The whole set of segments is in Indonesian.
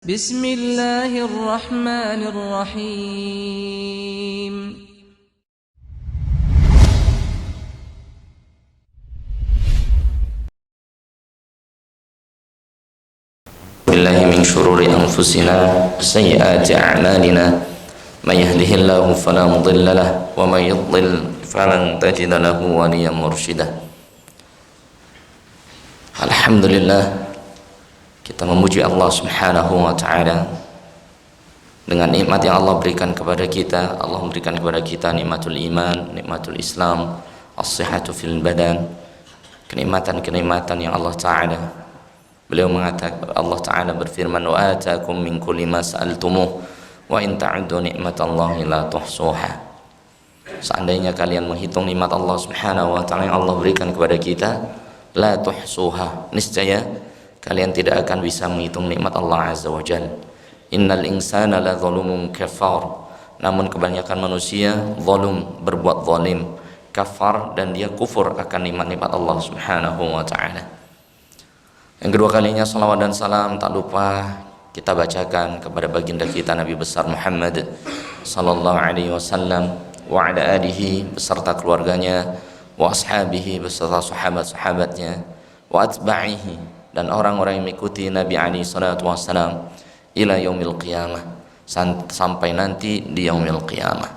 بسم الله الرحمن الرحيم بالله من شرور أنفسنا وسيئات أعمالنا من يهده الله فلا مضل له ومن يضلل فلن تجد له وليا مرشدا. Alhamdulillah, kita memuji Allah Subhanahu wa ta'ala dengan nikmat yang Allah berikan kepada kita. Allah memberikan kepada kita nikmatul iman, nikmatul Islam, as-sihhatu fil badan, kenikmatan-kenikmatan yang Allah ta'ala. Beliau mengatakan, Allah ta'ala berfirman, wa atakum min kulli ma sa'altumuh wa in ta'uddu ni'matallahi la tuhsuha. Seandainya kalian menghitung nikmat Allah Subhanahu wa ta'ala yang Allah berikan kepada kita, la tuhsuha, niscaya kalian tidak akan bisa menghitung nikmat Allah Azza wa Jalla. Innal insana la zalumun kafar. Namun kebanyakan manusia zalim, berbuat zalim, kafar, dan dia kufur akan nikmat-nikmat Allah Subhanahu wa ta'ala. Yang kedua kalinya salawat dan salam tak lupa kita bacakan kepada baginda kita Nabi besar Muhammad sallallahu alaihi wasallam wa ala alihi beserta keluarganya, wa ashabihi beserta sahabat-sahabatnya, wa atba'ihi dan orang-orang yang mengikuti Nabi alaihi salatu wassalam ila yaumil qiyamah, sampai nanti di yaumil qiyamah.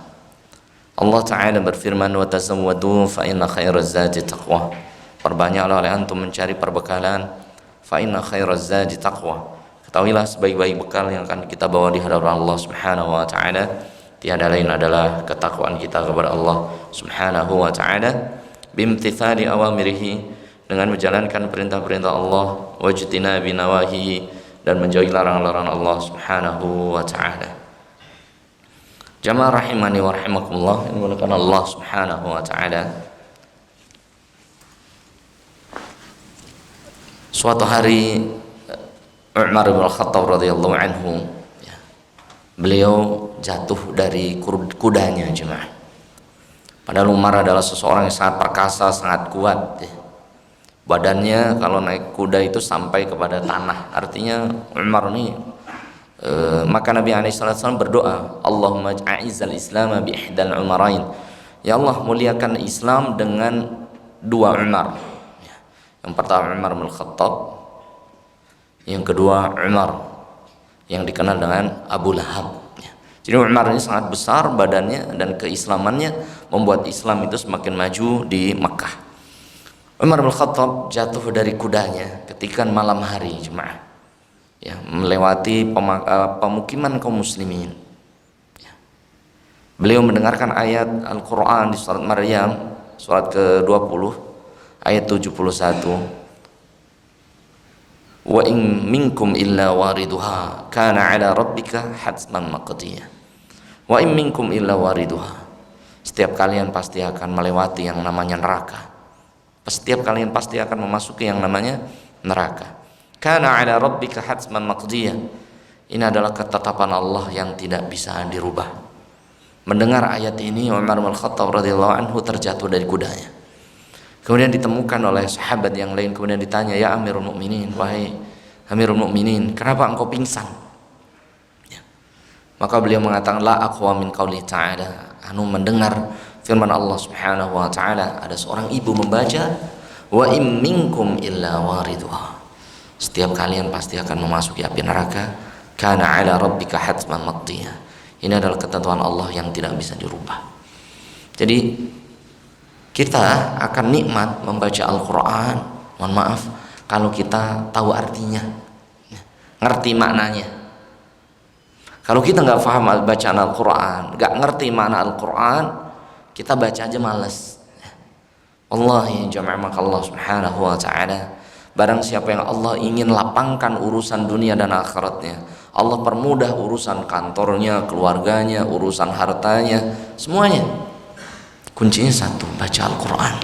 Allah Ta'ala berfirman, wa tazawwadu fa inna khairaz zadi taqwa. Perbanyaklah oleh antum mencari perbekalan, fa inna khairaz zadi taqwa. Ketahuilah sebaik-baik bekal yang akan kita bawa di hadapan Allah Subhanahu wa ta'ala tiada lain adalah ketakwaan kita kepada Allah Subhanahu wa ta'ala, bimtithali awamirihi, dengan menjalankan perintah-perintah Allah, wajtinabi nawahihi, dan menjauhi larangan-larangan Allah Subhanahu wa ta'ala. Jamaah rahimani wa rahimakumullah, ini merupakan Allah Subhanahu wa ta'ala. Suatu hari Umar bin Khattab radhiyallahu anhu, beliau jatuh dari kudanya, jemaah. Padahal Umar adalah seseorang yang sangat perkasa, sangat kuat. Badannya kalau naik kuda itu sampai kepada tanah. Artinya Umar ini maka Nabi SAW berdoa, Allahumma a'izal Islam bi ihdal umarain. Ya Allah, muliakan Islam dengan dua Umar. Yang pertama Umar bin Khattab, yang kedua Umar yang dikenal dengan Abu Lahab. Jadi Umar ini sangat besar badannya, dan keislamannya membuat Islam itu semakin maju di Makkah. Umar bin Khattab jatuh dari kudanya ketika malam hari, jemaah, melewati pemukiman kaum muslimin. Beliau mendengarkan ayat Al-Quran di surat Maryam, surat ke-20 ayat 71, wa in minkum illa wariduha kana ala rabbika hatman maqdiyah. Wa in minkum illa wariduha, setiap kalian pasti akan melewati yang namanya neraka. Setiap kalian pasti akan memasuki yang namanya neraka. Kana ala rabbika hatman maqdiyah, ini adalah ketetapan Allah yang tidak bisa dirubah. Mendengar ayat ini, Umar bin Khattab radhiyallahu anhu terjatuh dari kudanya. Kemudian ditemukan oleh sahabat yang lain, kemudian ditanya, ya Amirul Mukminin, wahai Amirul Mukminin, kenapa engkau pingsan? Maka beliau mengatakan, la aqwa min qauli ta'ala, mendengar firman Allah Subhanahu wa ta'ala, ada seorang ibu membaca, wa im minkum illa wariduha, setiap kalian pasti akan memasuki api neraka, kana ala rabbika hatman maqdiyah. Ini adalah ketentuan Allah yang tidak bisa dirubah. Jadi kita akan nikmat membaca Al-Quran, mohon maaf, kalau kita tahu artinya, ngerti maknanya. Kalau kita nggak paham bacaan Al-Quran, nggak ngerti makna Al-Quran, kita baca aja males. Wallahi jamaah, maka Allah Subhanahu wa ta'ala, barang siapa yang Allah ingin lapangkan urusan dunia dan akhiratnya, Allah permudah urusan kantornya, keluarganya, urusan hartanya, semuanya. Kuncinya satu, baca Al-Quran.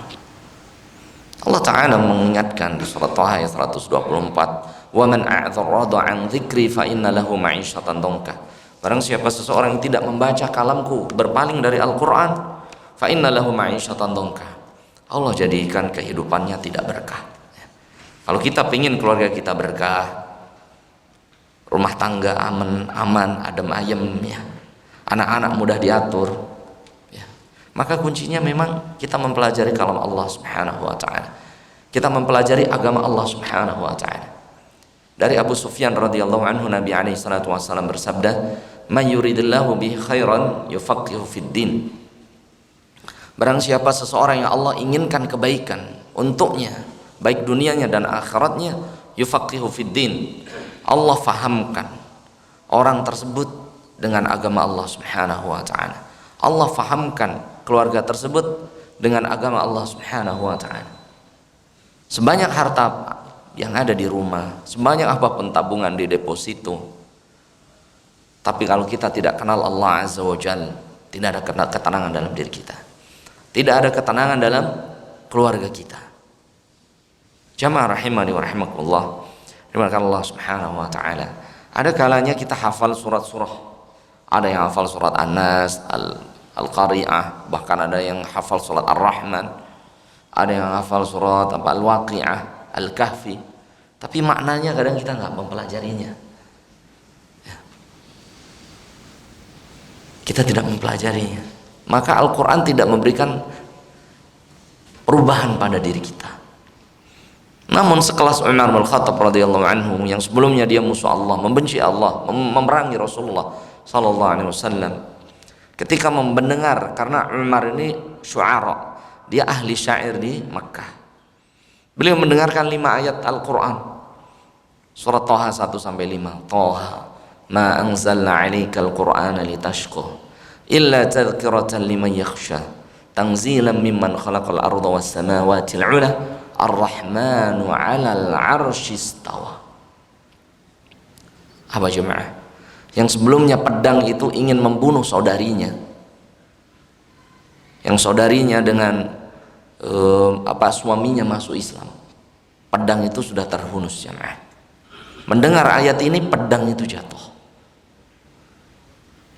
Allah Ta'ala mengingatkan di surat Taha ayat 124, wa man a'dzarada an dzikri fa inna lahu ma'isyatan dhanka. Barang siapa seseorang yang tidak membaca kalamku, berpaling dari Al-Quran, fa inna lahu ma'isyatan dhanka, Allah jadikan kehidupannya tidak berkah. Kalau kita ingin keluarga kita berkah, rumah tangga aman, adem ayem ya. Anak-anak mudah diatur. Ya. Maka kuncinya memang kita mempelajari kalam Allah Subhanahu wa taala. Kita mempelajari agama Allah Subhanahu wa taala. Dari Abu Sufyan radhiyallahu anhu, Nabi alaihi salatu wasallam bersabda, "Man yuridillahu bihi khairan yufaqihu fid din." Barang siapa seseorang yang Allah inginkan kebaikan untuknya, baik dunianya dan akhiratnya, yufaqihu fid din. Allah fahamkan orang tersebut dengan agama Allah Subhanahu wa taala. Allah fahamkan keluarga tersebut dengan agama Allah Subhanahu wa taala. Sebanyak harta yang ada di rumah, sebanyak apapun tabungan di deposito, tapi kalau kita tidak kenal Allah Azza wa Jalla, tidak ada ketenangan dalam diri kita, tidak ada ketenangan dalam keluarga kita. Jamaah rahimani wa rahimakumullah, dimuliakan Allah Subhanahu wa taala. Ada kalanya kita hafal surah-surah. Ada yang hafal surat An-Nas, Al-Qari'ah, bahkan ada yang hafal surat Ar-Rahman, ada yang hafal surat Al-Waqi'ah, Al-Kahfi. Tapi maknanya kadang kita nggak mempelajarinya. Ya. Kita tidak mempelajarinya. Maka Al-Quran tidak memberikan perubahan pada diri kita. Namun sekelas Umar bin Khattab radhiyallahu anhu yang sebelumnya dia musuh Allah, membenci Allah, memerangi Rasulullah sallallahu alaihi wasallam, ketika mendengar, karena Umar ini syu'ara, dia ahli syair di Makkah. Beliau mendengarkan 5 ayat Al-Quran, surat Thaha 1 sampai 5. Thaha ma anzalna 'alaikal Qur'ana litashqa illa tadhkiratan liman yakhsha tanzilan mimman khalaqal arda was samawati al-'ula Ar-Rahmanu 'alal 'arsy istawa. Apa jemaah? Yang sebelumnya pedang itu ingin membunuh saudarinya, yang saudarinya dengan suaminya masuk Islam. Pedang itu sudah terhunus jemaah. Mendengar ayat ini pedang itu jatuh.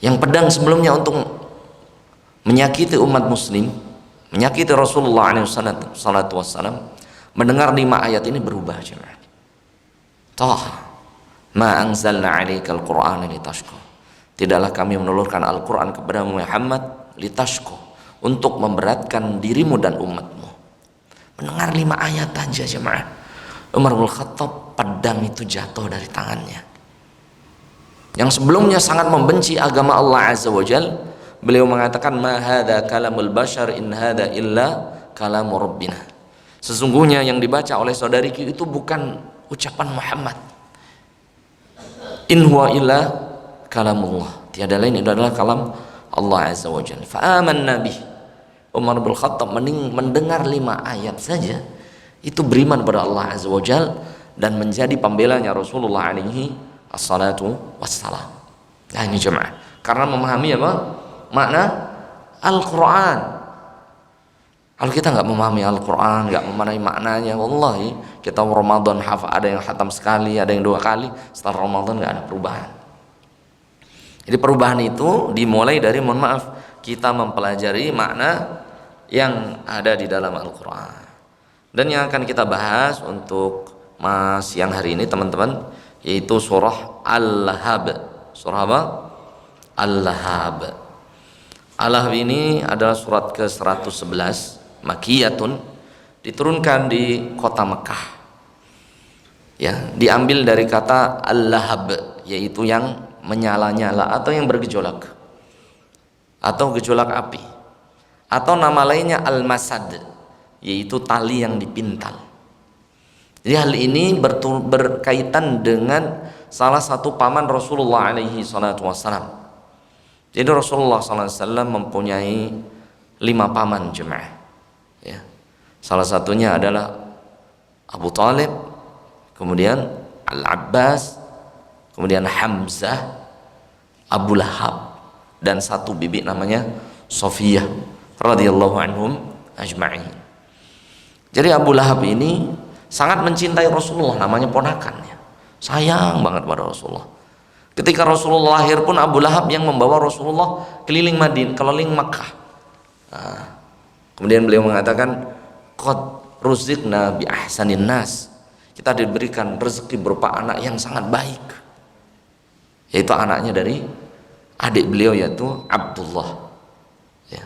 Yang pedang sebelumnya untuk menyakiti umat muslim, menyakiti Rasulullah SAW, mendengar 5 ayat ini berubah jemaah. Taha ma anzalna 'alaikal Qur'ana litashqa. Tidaklah kami menurunkan Al-Qur'an kepada Muhammad litashqa, untuk memberatkan dirimu dan umatmu. Mendengar 5 ayat aja jemaah, Umar bin Khattab pedang itu jatuh dari tangannya. Yang sebelumnya sangat membenci agama Allah Azza wa Jal, beliau mengatakan ma hadza kalamul bashar in hadza illa kalamu rabbina. Sesungguhnya yang dibaca oleh saudariku itu bukan ucapan Muhammad. In huwa illa kalamullah. Tiada lain, itu adalah kalam Allah Azza wa Jalla. Fa amanna bih. Umar bin Khattab mendengar 5 ayat saja itu beriman pada Allah Azza wa Jalla dan menjadi pembelanya Rasulullah alaihi assalatu wassalam. Nah ini jemaah, karena memahami apa? Makna Al-Quran. Kalau kita nggak memahami Al-Quran, nggak memahami maknanya, wallahi kita Ramadan ada yang khatam sekali, ada yang 2 kali, setelah Ramadan nggak ada perubahan. Jadi perubahan itu dimulai dari, mohon maaf, kita mempelajari makna yang ada di dalam Al-Quran. Dan yang akan kita bahas untuk siang hari ini teman-teman, yaitu surah Al-Lahab. Surah apa? Al-Lahab. Al-Lahab ini adalah surat ke-111, Makiyatun, diturunkan di kota Mekah. Ya, diambil dari kata Al-Lahab, yaitu yang menyala-nyala atau yang bergejolak atau gejolak api, atau nama lainnya Al-Masad, yaitu tali yang dipintal. Jadi hal ini berkaitan dengan salah satu paman Rasulullah alaihi salatu wassalam. Jadi Rasulullah SAW mempunyai 5 paman jemaah. Ya. Salah satunya adalah Abu Talib, kemudian Al-Abbas, kemudian Hamzah, Abu Lahab, dan 1 bibi namanya Sofiyah radhiyallahu anhum ajma'in. Jadi Abu Lahab ini sangat mencintai Rasulullah, namanya ponakannya, sayang banget pada Rasulullah. Ketika Rasulullah lahir pun Abu Lahab yang membawa Rasulullah keliling Madinah, keliling Makkah. Kemudian beliau mengatakan, qad ruziqna bi ahsanin nas. Kita diberikan rezeki berupa anak yang sangat baik. yaitu anaknya dari adik beliau yaitu Abdullah. Ya.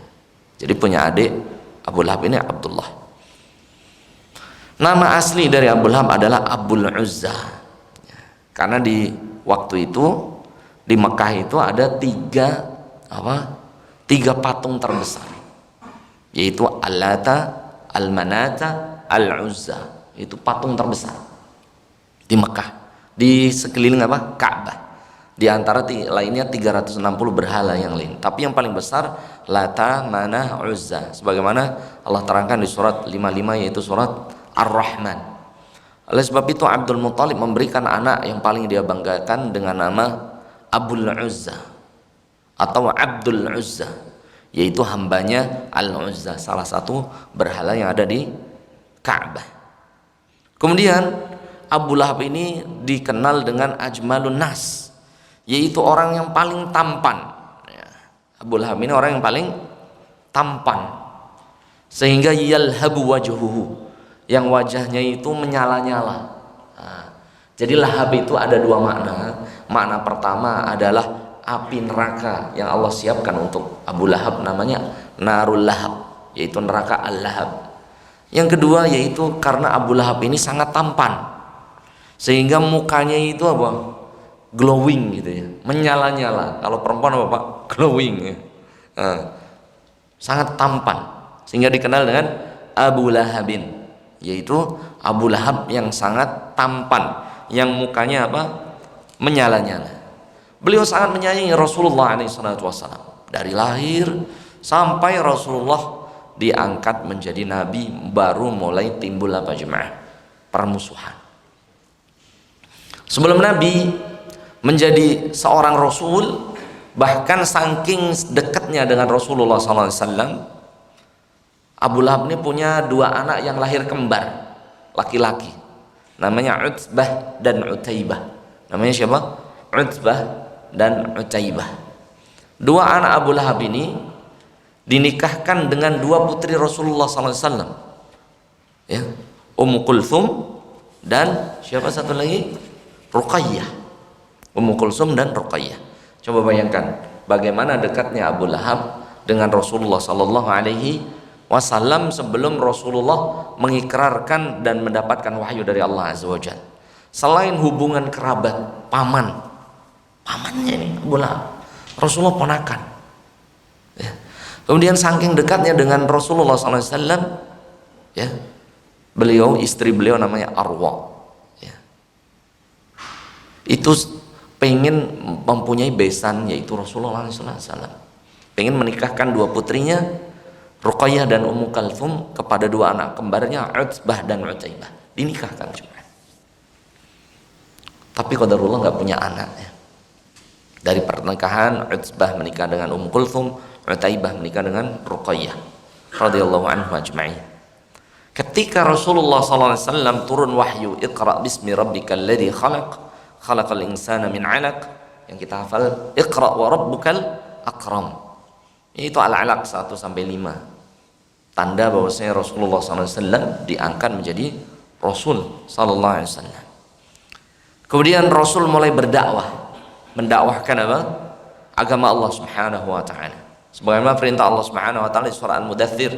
Jadi punya adik Abu Lahab ini Abdullah. Nama asli dari Abu Lahab adalah Abul Uzza. Ya. Karena di waktu itu di Mekah itu ada tiga patung terbesar, yaitu Al-Lata, Al-Manata, Al-Uzza. Itu patung terbesar di Mekah, di sekeliling Ka'bah. Di antara lainnya 360 berhala yang lain, tapi yang paling besar Lata, Manah, Uzza, sebagaimana Allah terangkan di surat 55, yaitu surat Ar-Rahman. Oleh sebab itu Abdul Muthalib memberikan anak yang paling dia banggakan dengan nama Abul Uzza atau Abdul Uzza, yaitu hambanya Al-Uzza, salah satu berhala yang ada di Ka'bah. Kemudian Abu Lahab ini dikenal dengan Ajmalun Nas, yaitu orang yang paling tampan. Abu Lahab ini orang yang paling tampan, sehingga yalhabu wajhuhu, yang wajahnya itu menyala-nyala. Jadi lahab itu ada dua makna. Makna pertama adalah api neraka yang Allah siapkan untuk Abu Lahab, namanya Narul Lahab, yaitu neraka Al-Lahab. Yang kedua yaitu karena Abu Lahab ini sangat tampan, sehingga mukanya itu glowing gitu ya, menyala-nyala. Kalau perempuan glowing ya. Sangat tampan, sehingga dikenal dengan Abu Lahabin, yaitu Abu Lahab yang sangat tampan, yang mukanya menyala-nyala. Beliau sangat menyayangi Rasulullah SAW dari lahir sampai Rasulullah diangkat menjadi nabi, baru mulai timbul jemaah permusuhan. Sebelum Nabi menjadi seorang Rasul, bahkan saking dekatnya dengan Rasulullah SAW, Abu Lahab ini punya dua anak yang lahir kembar, laki-laki, namanya Utbah dan Utaibah. Namanya siapa? Utbah dan Utaibah. Dua anak Abu Lahab ini dinikahkan dengan dua putri Rasulullah SAW, ya, Ummu Kulthum dan siapa satu lagi? Ruqayyah. Ummu Kulthum dan Ruqayyah. Coba bayangkan bagaimana dekatnya Abu Lahab dengan Rasulullah sallallahu alaihi wasallam sebelum Rasulullah mengikrarkan dan mendapatkan wahyu dari Allah azza wajalla. Selain hubungan kerabat, pamannya ini Abu Lahab, Rasulullah ponakan. Ya. Kemudian saking dekatnya dengan Rasulullah sallallahu alaihi wasallam, ya, istri beliau namanya Arwa. Itu pengen mempunyai besan, yaitu Rasulullah SAW. Pengen menikahkan dua putrinya Ruqayyah dan Ummu Kulthum kepada dua anak kembarnya Utbah dan Utaibah, dinikahkan cuma. Tapi qadarullah nggak punya anak ya. Dari pernikahan Utbah menikah dengan Ummu Kulthum, Utaibah menikah dengan Ruqayyah radhiyallahu anhu ajma'in. Ketika Rasulullah SAW turun wahyu, Iqra bismi rabbikal ladzi khalaqal insana min 'alaq, yang kita hafal Iqra wa rabbukal akram. Itu Al-Alaq 1 sampai 5. Tanda bahwasanya Rasulullah SAW diangkat menjadi Rasul sallallahu alaihi wasallam. Kemudian Rasul mulai berdakwah, mendakwahkan agama Allah Subhanahu wa taala. Sebagaimana perintah Allah Subhanahu wa taala di surah Al-Mudaththir,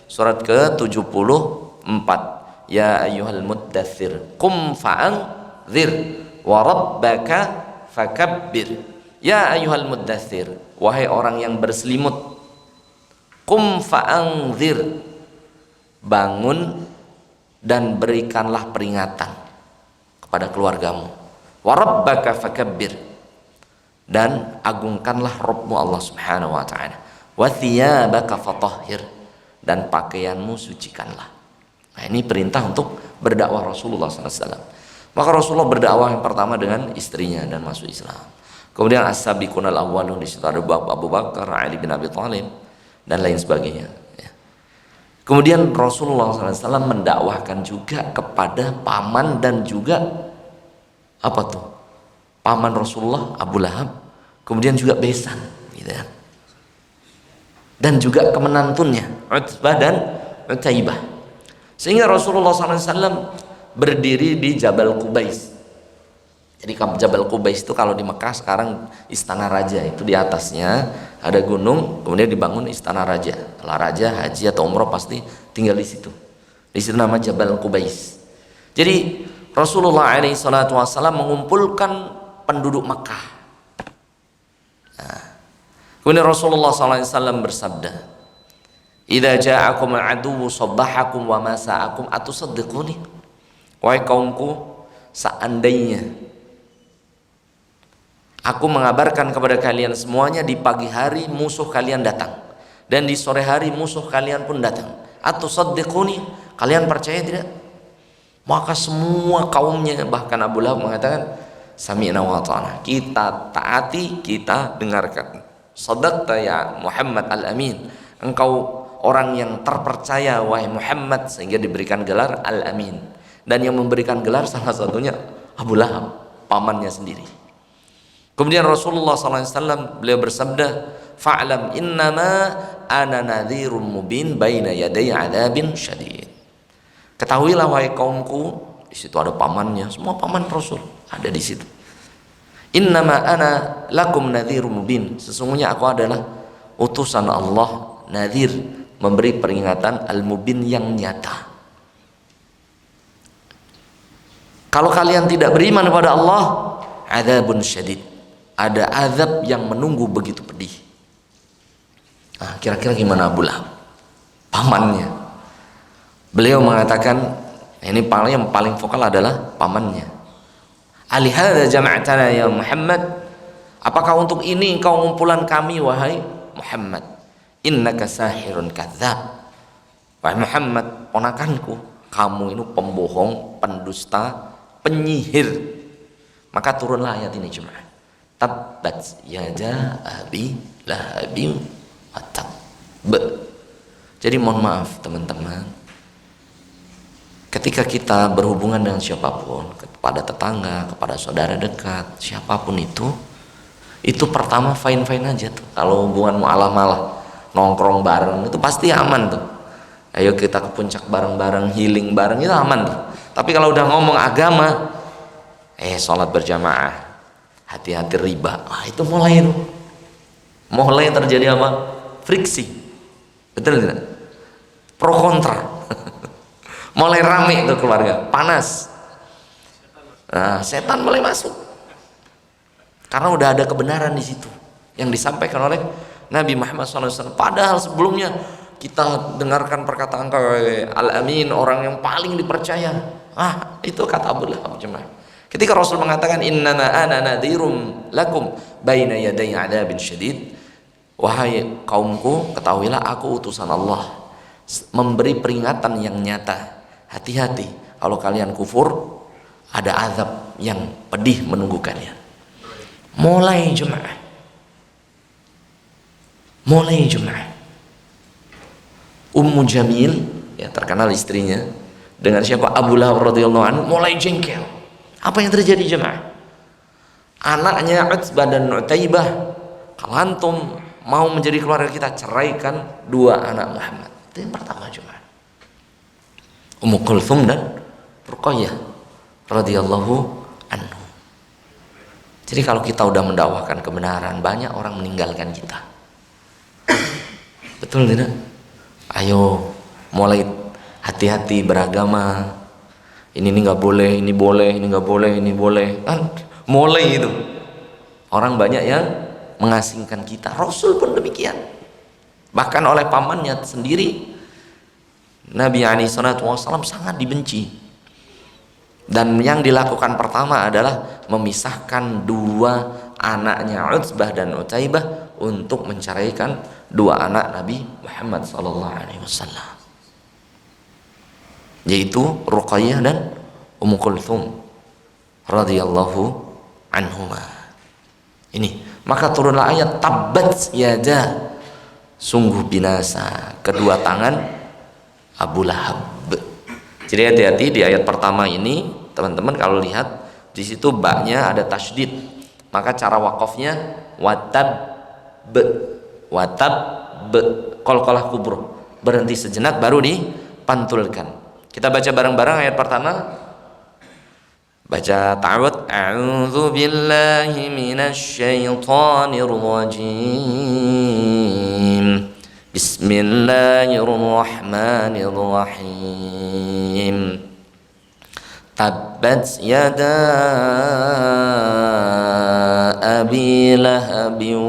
surat ke-74. Ya ayyuhal muddaththir qum fa'anzir wa rabbaka fakabbir. Ya ayyuhal muddaththir, wahai orang yang berselimut, qum fa'anzir, bangun dan berikanlah peringatan kepada keluargamu. Wa rabbaka fakabbir, dan agungkanlah Rabbmu Allah Subhanahu wa taala. Wa thiyabaka fatahhir, dan pakaianmu sucikanlah. Nah, ini perintah untuk berdakwah Rasulullah SAW. Maka Rasulullah berdakwah yang pertama dengan istrinya dan masuk Islam. Kemudian as-sabiqunal awwalun, di situ ada Abu Bakar, Ali bin Abi Thalib dan lain sebagainya. Kemudian Rasulullah SAW mendakwahkan juga kepada paman dan juga paman Rasulullah Abu Lahab, kemudian juga besan, gitu ya. Dan juga kemenantunnya Utbah dan Utaibah. Sehingga Rasulullah SAW berdiri di Jabal Qubais. Jadi Jabal Qubais itu kalau di Mekah sekarang istana raja, itu di atasnya ada gunung, kemudian dibangun istana raja. Kalau raja haji atau umroh pasti tinggal di situ. Di situ nama Jabal Qubais. Jadi Rasulullah SAW mengumpulkan penduduk Mekah. Nah, kemudian Rasulullah SAW bersabda, "Idza ja'akum al-aduwwu sabbahakum wa masa'akum atusaddiquni?" Wahai kaumku, seandainya aku mengabarkan kepada kalian semuanya, di pagi hari musuh kalian datang dan di sore hari musuh kalian pun datang. Atusaddiquni, kalian percaya tidak? Maka semua kaumnya, bahkan Abu Lahab mengatakan, sami'na wa ta'ana, kita taati, kita dengarkan. Shadaqta ya Muhammad al-Amin, engkau orang yang terpercaya wahai Muhammad, sehingga diberikan gelar al-Amin. Dan yang memberikan gelar salah satunya Abu Lahab, pamannya sendiri. Kemudian Rasulullah SAW beliau bersabda, fa'lam innama ana nadhirun mubin baina yaday adzabin syadid. Ketahuilah wahai kaumku, di situ ada pamannya, semua paman Rasul ada di situ. Innama ana lakum nadhirun mubin, sesungguhnya aku adalah utusan Allah, nadhir, memberi peringatan, al-mubin, yang nyata. Kalau kalian tidak beriman kepada Allah, adzabun syadid, ada azab yang menunggu begitu pedih. Nah, kira-kira gimana Abu Lahab, pamannya? Beliau mengatakan, ini yang paling vokal adalah pamannya. Alihada jama'tana ya Muhammad, apakah untuk ini engkau ngumpulan kami wahai Muhammad? Innaka sahirun kadzab, wahai Muhammad ponakanku, kamu ini pembohong, pendusta, penyihir. Maka turunlah ayat ini jemaah, tabbat yada abi lahabin wa tab. Jadi mohon maaf teman-teman, ketika kita berhubungan dengan siapapun, kepada tetangga, kepada saudara dekat, siapapun itu pertama fine-fine aja tuh. Kalau hubungan mu'alah-malah, nongkrong bareng, itu pasti aman tuh. Ayo kita ke puncak bareng-bareng, healing bareng, itu aman tuh. Tapi kalau udah ngomong agama, sholat berjamaah, hati-hati riba, itu mulai terjadi apa? Friksi, betul tidak? Pro kontra. Mulai rame itu keluarga, panas. Nah, setan mulai masuk karena udah ada kebenaran di situ yang disampaikan oleh Nabi Muhammad SAW. Padahal sebelumnya kita dengarkan perkataan Al-Amin, orang yang paling dipercaya. Itu kata Abu Lahab jemaah. Ketika Rasul mengatakan innama ana nadhirum lakum baina yaday adzabin syadid, wahai kaumku, ketahuilah aku utusan Allah, memberi peringatan yang nyata. Hati-hati, kalau kalian kufur, ada azab yang pedih menunggu kalian. Mulai jemaah, Ummu Jamil, ya terkenal istrinya, dengan siapa? Abu Lahab radhiyallahu anhu, mulai jengkel. Apa yang terjadi jemaah? Anaknya Utsbah dan Utaibah, kalau antum mau menjadi keluarga kita, ceraikan dua anak Muhammad. Itu yang pertama jemaah. Ummu Kulthum dan Ruqayyah radhiyallahu anhu. Jadi kalau kita udah mendakwahkan kebenaran, banyak orang meninggalkan kita. Betul tidak? Ayo mulai hati-hati beragama. Ini nggak boleh, ini boleh, ini nggak boleh, ini boleh. Kan mulai itu. Orang banyak yang mengasingkan kita. Rasul pun demikian. Bahkan oleh pamannya sendiri, Nabi SAW sangat dibenci. Dan yang dilakukan pertama adalah memisahkan dua anaknya Utsbah dan Utaibah untuk menceraikan dua anak Nabi Muhammad SAW, yaitu Ruqayyah dan Ummu Kulthum radhiyallahu anhuma. Ini maka turunlah ayat tabbat yada, sungguh binasa kedua tangan Abu Lahab. Jadi hati-hati di ayat pertama ini teman-teman, kalau lihat di situ baknya ada tasydid, maka cara wakofnya watab qalqalah kubro, berhenti sejenak baru dipantulkan. Kita baca bareng-bareng ayat pertama. Baca ta'awudz. A'udzu billahi minasy syaithanir rajim. Bismillahirrahmanirrahim. Tabbat yada abi lahabin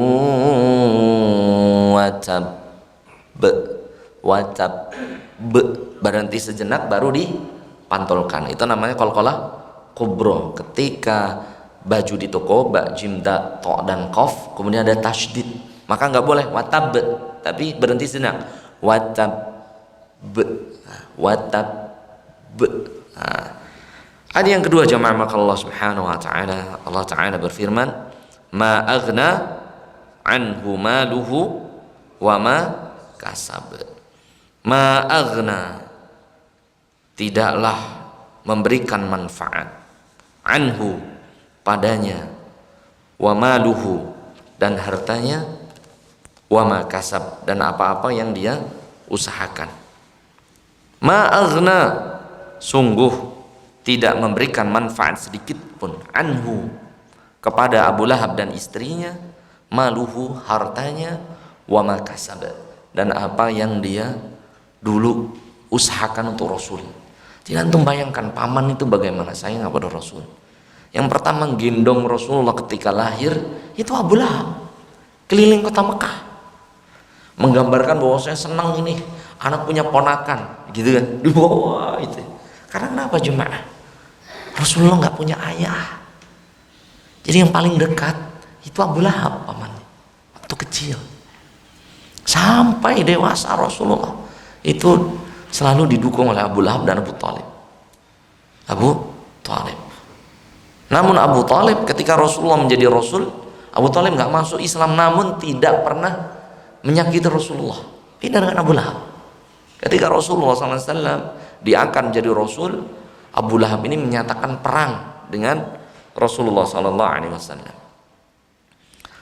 wa tab. Berhenti sejenak baru dipantulkan. Itu namanya qalqalah kubra. Ketika baju di toko, ba, jim, da, to dan qaf, kemudian ada tasydid, maka nggak boleh watab, tapi berhenti sejenak. Watab. Ada yang kedua jemaah, maka Allah Subhanahu wa taala, Allah taala berfirman, ma aghna anhu maluhu wa ma kasab. Ma aghna, tidaklah memberikan manfaat, anhu, padanya, wa maluhu, dan hartanya, wa ma kasab, dan apa-apa yang dia usahakan. Ma aghna, sungguh tidak memberikan manfaat sedikit pun, anhu, kepada Abu Lahab dan istrinya, maluhu, hartanya, wa ma kasab, dan apa yang dia dulu usahakan untuk Rasul. Jadi antum bayangkan paman itu bagaimana sayang kepada Rasul. Yang pertama gendong Rasulullah ketika lahir itu Abu Lahab, keliling kota Mekah, menggambarkan bahwa saya senang ini anak punya ponakan, gitu kan, dibawa itu. Karena kenapa jemaah? Rasulullah nggak punya ayah, jadi yang paling dekat itu Abu Lahab pamannya waktu kecil. Sampai dewasa Rasulullah itu selalu didukung oleh Abu Lahab dan Abu Thalib. Namun Abu Thalib ketika Rasulullah menjadi Rasul, Abu Thalib nggak masuk Islam, namun tidak pernah menyakiti Rasulullah. Beda dengan Abu Lahab. Ketika Rasulullah SAW diangkat menjadi Rasul, Abu Lahab ini menyatakan perang dengan Rasulullah SAW.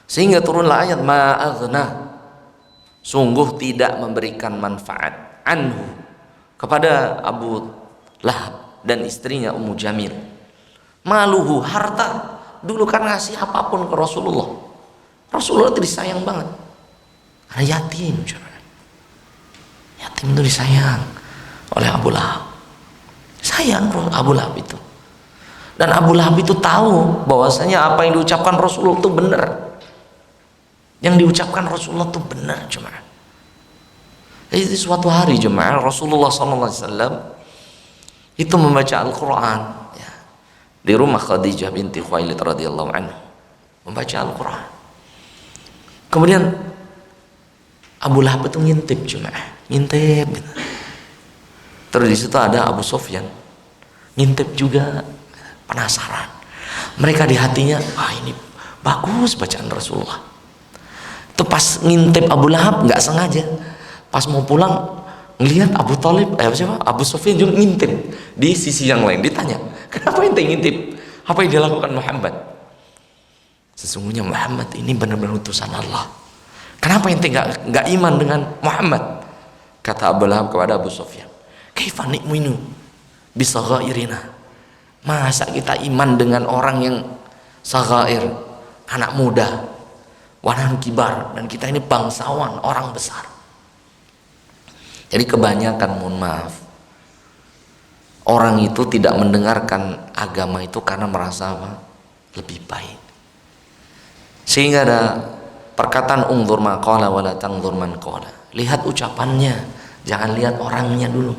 Sehingga turunlah ayat ma'aghna, sungguh tidak memberikan manfaat, anhu, kepada Abu Lahab dan istrinya Ummu Jamil, maluhu, harta. Dulu kan ngasih apapun ke Rasulullah. Rasulullah itu disayang banget karena yatim. Yatim itu disayang oleh Abu Lahab. Sayang Abu Lahab itu. Dan Abu Lahab itu tahu bahwasanya apa yang diucapkan Rasulullah itu benar. Yang diucapkan Rasulullah itu benar jemaah. Jadi suatu hari jemaah Rasulullah SAW itu membaca Al-Quran ya, di rumah Khadijah binti Khuwailid radhiyallahu anha, membaca Al-Quran. Kemudian Abu Lahab itu ngintip jemaah, ngintip. Terus di situ ada Abu Sufyan, ngintip juga, penasaran. Mereka di hatinya, ini bagus bacaan Rasulullah. Itu pas ngintip Abu Lahab nggak sengaja, pas mau pulang ngelihat Abu Thalib, Abu Sufyan juga ngintip di sisi yang lain. Ditanya, kenapa ente ngintip? Apa yang dilakukan Muhammad? Sesungguhnya Muhammad ini benar-benar utusan Allah. Kenapa ente nggak iman dengan Muhammad? Kata Abu Lahab kepada Abu Sufyan, kaifa nu'minu bisaghairina, masa kita iman dengan orang yang saghair, anak muda, wanan kibar, dan kita ini bangsawan, orang besar. Jadi kebanyakan, mohon maaf, orang itu tidak mendengarkan agama itu karena merasa apa? Lebih baik. Sehingga ada perkataan ungzur ma qala wa la tangzur man qala. Lihat ucapannya, jangan lihat orangnya dulu.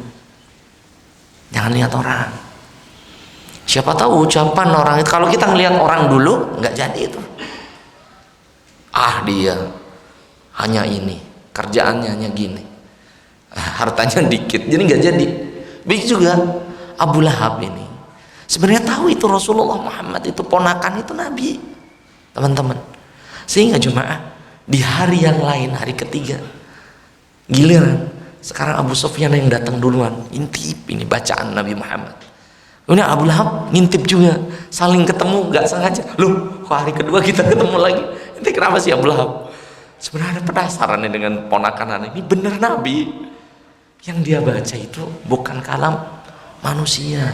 Jangan lihat orang. Siapa tahu ucapan orang itu, kalau kita ngelihat orang dulu nggak jadi itu. Dia hanya ini, kerjaannya hanya gini, hartanya dikit, jadi nggak jadi. Begitu juga Abu Lahab ini sebenarnya tahu itu Rasulullah Muhammad itu ponakan itu Nabi, teman-teman. Sehingga jemaah di hari yang lain, hari ketiga, giliran sekarang Abu Sufyan yang datang duluan, intip ini bacaan Nabi Muhammad. Kemudian Abu Lahab ngintip juga, saling ketemu nggak sengaja. Loh, kok hari kedua kita ketemu lagi? Ini kenapa sih Abu Lahab? Sebenarnya penasaran dengan ponakan ini, bener Nabi. Yang dia baca itu bukan kalam manusia.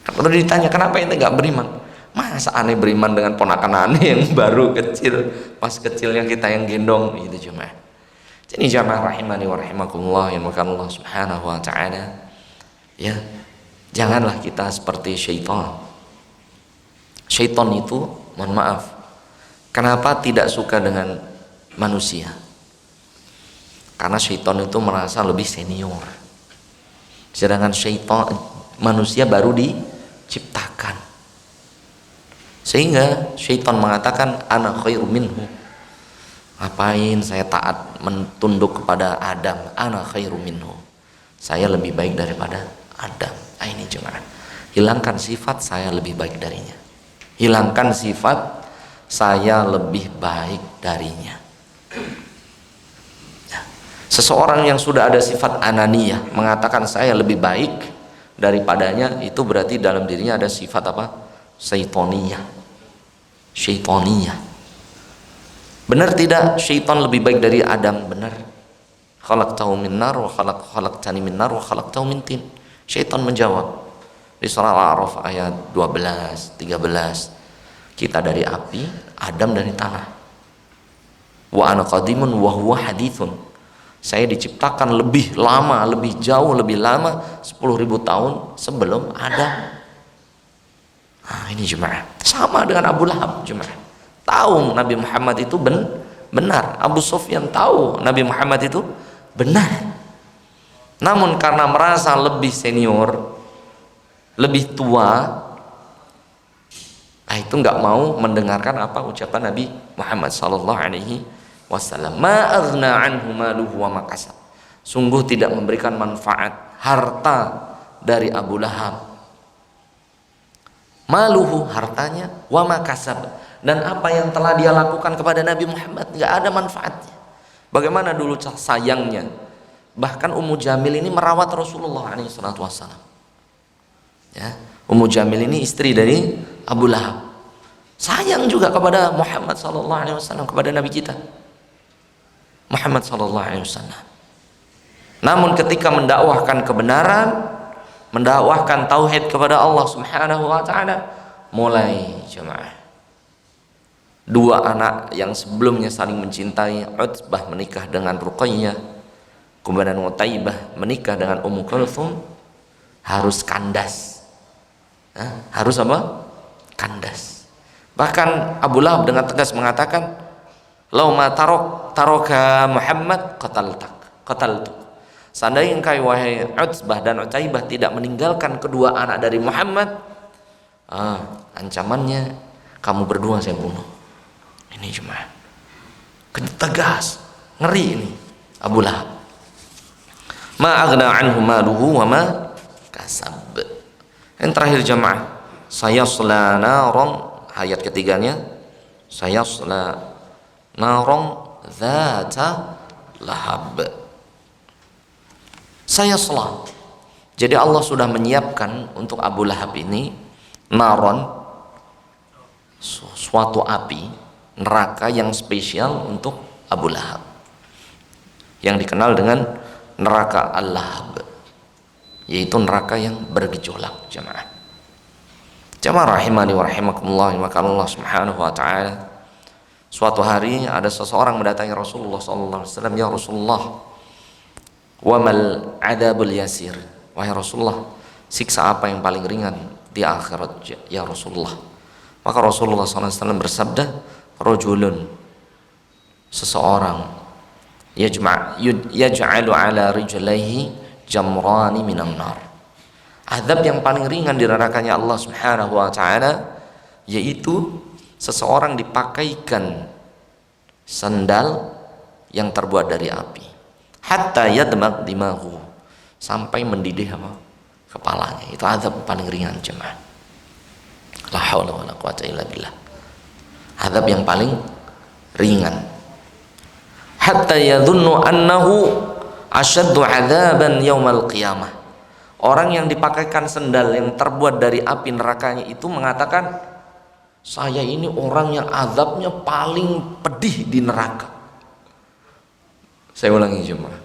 Kalau ditanya kenapa ente nggak beriman, masa aneh beriman dengan ponakan aneh yang baru kecil, pas kecilnya kita yang gendong itu cuma. Jadi jamaah rahimani wa rahimakumullah yang makan Allah subhanahu wa ta'ala, ya janganlah kita seperti syaitan. Syaitan itu, mohon maaf, kenapa tidak suka dengan manusia? Karena syaitan itu merasa lebih senior, sedangkan syaitan manusia baru diciptakan, sehingga syaitan mengatakan ana khairu minhu. Ngapain saya taat mentunduk kepada Adam? Ana khairu minhu, saya lebih baik daripada Adam. Ini jemaah, hilangkan sifat saya lebih baik darinya, hilangkan sifat saya lebih baik darinya. Seseorang yang sudah ada sifat ananiyah mengatakan saya lebih baik daripadanya, itu berarti dalam dirinya ada sifat apa? Syaitoniyah. Benar tidak syaitan lebih baik dari Adam? Benar. Khalaqtahu min nar wa khalaqtani min nar wa khalaqtahu min tin. Syaitan menjawab di surah Al-A'raf ayat 12, 13. Kita dari api, Adam dari tanah. Wa ana qadimun wa huwa hadithun. Saya diciptakan lebih lama, lebih jauh, lebih lama 10.000 tahun sebelum Adam. Nah, ini jemaah. Sama dengan Abu Lahab jemaah. Tahu Nabi Muhammad itu benar. Abu Sufyan tahu Nabi Muhammad itu benar. Namun karena merasa lebih senior, lebih tua, itu nggak mau mendengarkan apa ucapan Nabi Muhammad sallallahu alaihi wasallam. Ma aghna anhu maluhu wa ma kasab. Sungguh tidak memberikan manfaat harta dari Abu Lahab. Maluhu, hartanya, wa ma kasab, dan apa yang telah dia lakukan kepada Nabi Muhammad nggak ada manfaatnya. Bagaimana dulu sayangnya, bahkan Ummu Jamil ini merawat Rasulullah SAW. Ya, Ummu Jamil ini istri dari Abu Lahab, sayang juga kepada Muhammad SAW, kepada Nabi kita Muhammad SAW. Namun ketika mendakwahkan kebenaran, mendakwahkan tauhid kepada Allah Subhanahu wa taala, mulai jemaah, dua anak yang sebelumnya saling mencintai, Utbah menikah dengan Ruqayyah, kemudian Utaibah menikah dengan Ummu Kulthum, harus kandas. Harus apa? Kandas. Bahkan Abu Lahab dengan tegas mengatakan, "Lau ma taroka Muhammad qataltuk." Seandainya engkau wahai Utbah dan Utaibah tidak meninggalkan kedua anak dari Muhammad, ancamannya kamu berdua saya bunuh. Ini cuma tegas, ngeri ini Abu Lahab. Ma aghna anhu maluhu wa ma kasab. Yang terakhir jemaah, sayasla naron, ayat ketiganya, sayasla naron dzata lahab. Sayasla, jadi Allah sudah menyiapkan untuk Abu Lahab ini naron, suatu api neraka yang spesial untuk Abu Lahab, yang dikenal dengan neraka Al-Lahab, yaitu neraka yang bergejolak jemaah. Jemaah rahimani wa rahimakumullah, maka Allah Subhanahu wa taala, suatu hari ada seseorang mendatangi Rasulullah sallallahu alaihi wasallam, "Ya Rasulullah, wa mal adabul yasir?" Wahai Rasulullah, siksa apa yang paling ringan di akhirat ya Rasulullah? Maka Rasulullah SAW bersabda, rajulun, seseorang, yaj'alu ala rijlaihi jamrani minan nar. Azab yang paling ringan di nerakanya Allah Subhanahu wa taala, yaitu seseorang dipakaikan sandal yang terbuat dari api, hatta yadmaq dimahu, sampai mendidih apa? Kepalanya. Itu azab paling ringan jemaah. La haula wala quwata illa billah. Azab yang paling ringan. Hatta yadhunnu annahu asyaddu adzaban yaumal qiyamah. Orang yang dipakaikan sendal yang terbuat dari api nerakanya itu mengatakan, saya ini orang yang azabnya paling pedih di neraka. Saya ulangi jemaah.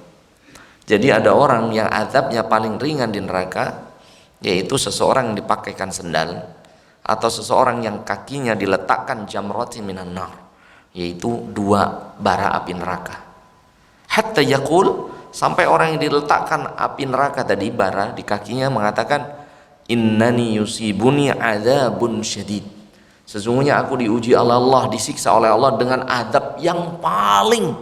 Jadi ada orang yang azabnya paling ringan di neraka, yaitu seseorang yang dipakaikan sendal atau seseorang yang kakinya diletakkan jamratin minan nar, yaitu 2 bara api neraka. Hatta yaqul, sampai orang yang diletakkan api neraka tadi, bara di kakinya, mengatakan, innani yusibuni adzabun syadid, sesungguhnya aku diuji oleh Allah, disiksa oleh Allah dengan adab yang paling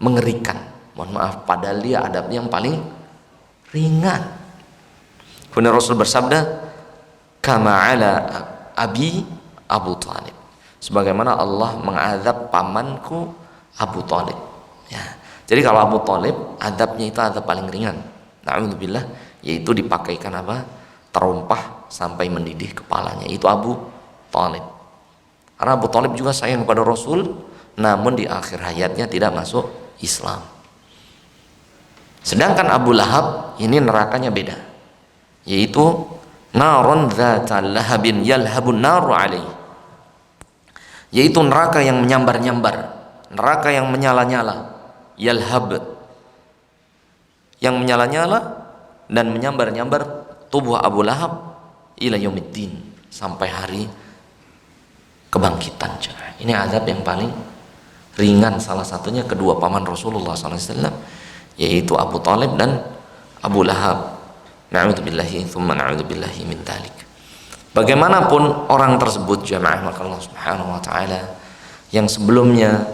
mengerikan. Mohon maaf, padahal dia adabnya yang paling ringan. Kemudian Rasul bersabda, kama ala abi Abu Talib, sebagaimana Allah mengadab pamanku Abu Talib. Ya. Jadi kalau Abu Talib, adabnya itu adab paling ringan. Na'udzubillah, yaitu dipakaikan apa? Terompah sampai mendidih kepalanya. Itu Abu Talib. Karena Abu Talib juga sayang kepada Rasul, namun di akhir hayatnya tidak masuk Islam. Sedangkan Abu Lahab ini nerakanya beda, yaitu narun dzatal lahabin yalhabun naru alaihi, yaitu neraka yang menyambar-nyambar, neraka yang menyala-nyala, yalhab, yang menyala-nyala dan menyambar-nyambar tubuh Abu Lahab ila yaumiddin, sampai hari kebangkitan. Ini azab yang paling ringan, salah satunya kedua paman Rasulullah SAW, yaitu Abu Talib dan Abu Lahab. Na'udzubillahi thumma na'udzubillahi min dzalik. Bagaimanapun orang tersebut jamaah, maka Allah Subhanahu wa taala yang sebelumnya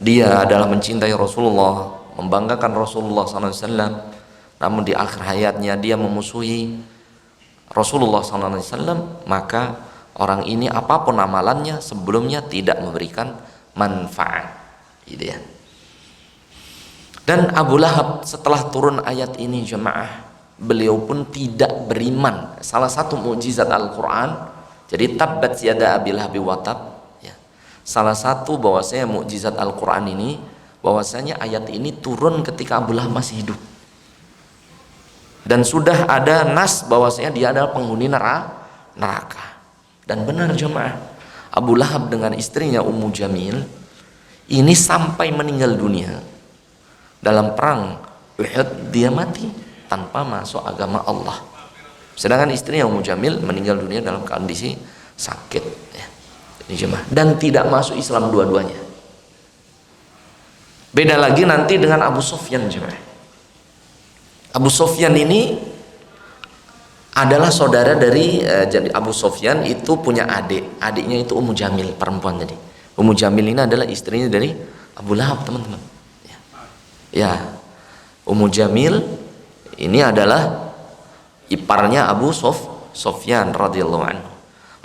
dia adalah mencintai Rasulullah, membanggakan Rasulullah SAW, namun di akhir hayatnya dia memusuhi Rasulullah SAW, maka orang ini apapun amalannya sebelumnya tidak memberikan manfaat, gitu ya. Dan Abu Lahab setelah turun ayat ini jemaah, beliau pun tidak beriman. Salah satu mukjizat Al-Quran, jadi tabbat yada Abi Lahabi wa tab, ya. Salah satu bahwasanya mukjizat Al-Quran ini, bahwasanya ayat ini turun ketika Abu Lahab masih hidup, dan sudah ada nas bahwasanya dia adalah penghuni neraka. Dan benar jemaah, Abu Lahab dengan istrinya Ummu Jamil ini sampai meninggal dunia dalam perang Uhud, dia mati tanpa masuk agama Allah. Sedangkan istrinya Ummu Jamil meninggal dunia dalam kondisi sakit, ya. Ini jemaah, dan tidak masuk Islam dua-duanya. Beda lagi nanti dengan Abu Sufyan jemaah. Abu Sufyan ini adalah saudara dari jadi Abu Sufyan itu punya adiknya itu Ummu Jamil, perempuan tadi. Ummu Jamil ini adalah istrinya dari Abu Lahab, teman-teman. Ya, Ummu Jamil ini adalah iparnya Abu Sufyan radhiyallahu anhu.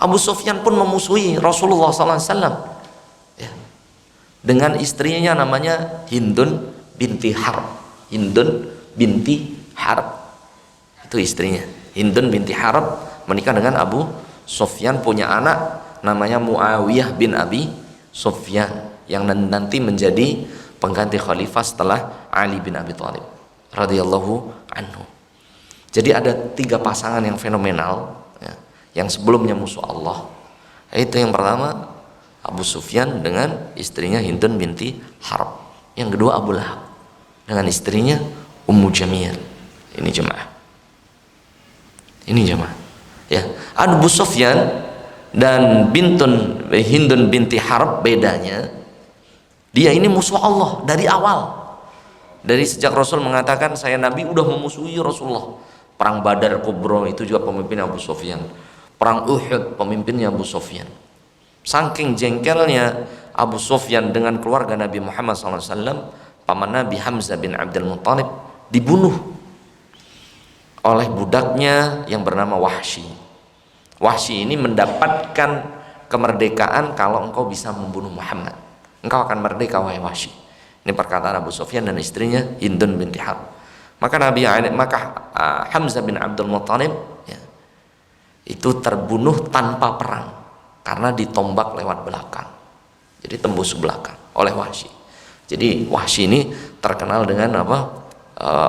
Abu Sufyan pun memusuhi Rasulullah SAW, ya, dengan istrinya namanya Hindun binti Harb. Hindun binti Harb itu istrinya. Hindun binti Harb menikah dengan Abu Sufyan, punya anak namanya Muawiyah bin Abi Sufyan yang nanti menjadi pengganti khalifah setelah Ali bin Abi Thalib radhiyallahu anhu. Jadi ada 3 pasangan yang fenomenal, ya, yang sebelumnya musuh Allah. Itu yang pertama Abu Sufyan dengan istrinya Hindun binti Harb. Yang kedua Abu Lahab dengan istrinya Ummu Jamil. Ini jemaah. Ini jemaah, ya. Abu Sufyan dan Hindun binti Harb bedanya, dia ini musuh Allah dari awal. Dari sejak Rasul mengatakan saya Nabi udah memusuhi Rasulullah. Perang Badar Kubro itu juga pemimpin Abu Sufyan. Perang Uhud pemimpinnya Abu Sufyan. Saking jengkelnya Abu Sufyan dengan keluarga Nabi Muhammad SAW, paman Nabi Hamzah bin Abdul Muttalib dibunuh oleh budaknya yang bernama Wahsy. Wahsy ini mendapatkan kemerdekaan kalau engkau bisa membunuh Muhammad, engkau akan merdeka wahai Wahsy. Ini perkataan Abu Sufyan dan istrinya Hindun binti Harb. Maka Hamzah bin Abdul Muttalib, ya, itu terbunuh tanpa perang karena ditombak lewat belakang. Jadi tembus belakang oleh Wahsy. Jadi Wahsy ini terkenal dengan apa?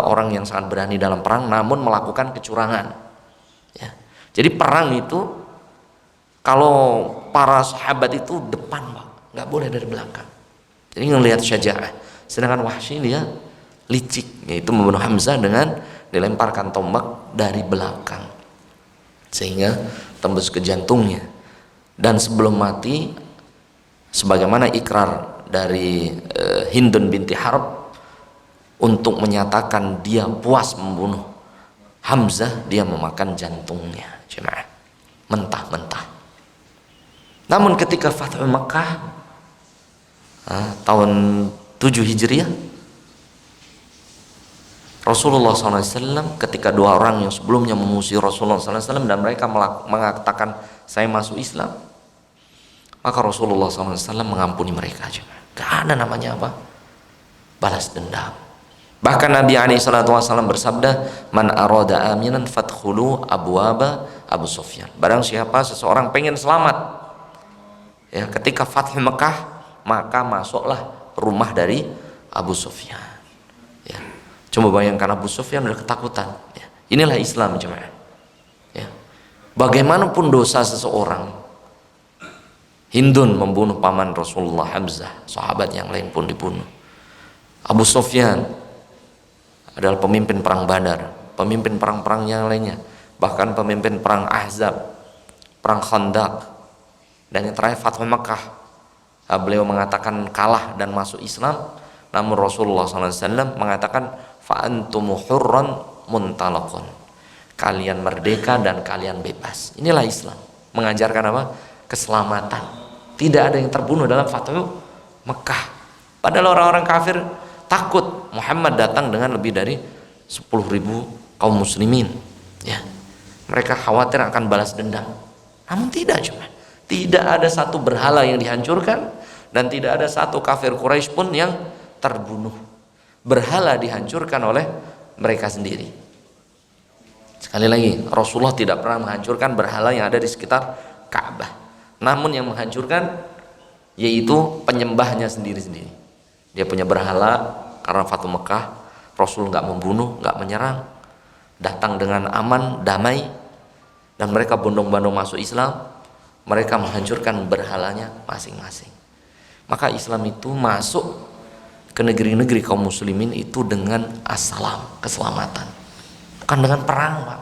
Orang yang sangat berani dalam perang namun melakukan kecurangan, ya. Jadi perang itu kalau para sahabat itu depan, Pak, nggak boleh dari belakang. Jadi ngelihat syaja'ah. Sedangkan Wahsy dia licik, yaitu membunuh Hamzah dengan dilemparkan tombak dari belakang. sehingga tembus ke jantungnya. Dan sebelum mati, sebagaimana ikrar dari Hindun binti Harb untuk menyatakan dia puas membunuh Hamzah, dia memakan jantungnya, jemaah, mentah-mentah. Namun ketika Fathul Makkah tahun 7 Hijriah, Rasulullah SAW ketika dua orang yang sebelumnya mengusir Rasulullah SAW dan mereka mengatakan saya masuk Islam, maka Rasulullah SAW mengampuni mereka aja. Gak ada namanya apa? Balas dendam. Bahkan Nabi SAW bersabda, man arada aminan fadkhulu abwaba Abu Sufyan. Barang siapa seseorang pengen selamat, ya, ketika Fathul Mekah, maka masuklah rumah dari Abu Sufyan. Ya. Coba bayangkan Abu Sufyan udah ketakutan. Ya. Inilah Islam, jemaah. Ya. Bagaimanapun dosa seseorang, Hindun membunuh paman Rasulullah Hamzah, sahabat yang lain pun dibunuh. Abu Sufyan adalah pemimpin perang Badar, pemimpin perang-perang yang lainnya, bahkan pemimpin perang Ahzab, perang Khandaq, dan yang terakhir Fathul Makkah. Beliau mengatakan kalah dan masuk Islam, namun Rasulullah SAW mengatakan fa'antum hurran muntalaqun, kalian merdeka dan kalian bebas. Inilah Islam, mengajarkan apa? Keselamatan. Tidak ada yang terbunuh dalam Fathul Makkah. Padahal orang-orang kafir takut Muhammad datang dengan lebih dari 10.000 kaum muslimin, ya. Mereka khawatir akan balas dendam. Namun tidak, cuma tidak ada satu berhala yang dihancurkan dan tidak ada satu kafir Quraisy pun yang terbunuh. Berhala dihancurkan oleh mereka sendiri. Sekali lagi, Rasulullah tidak pernah menghancurkan berhala yang ada di sekitar Ka'bah. Namun yang menghancurkan yaitu penyembahnya sendiri-sendiri. Dia punya berhala. Karena Fathul Mekah, Rasul nggak membunuh, nggak menyerang, datang dengan aman, damai, dan mereka bondong-bondong masuk Islam. Mereka menghancurkan berhalanya masing-masing. Maka Islam itu masuk ke negeri-negeri kaum muslimin itu dengan assalam, keselamatan, bukan dengan perang, Pak.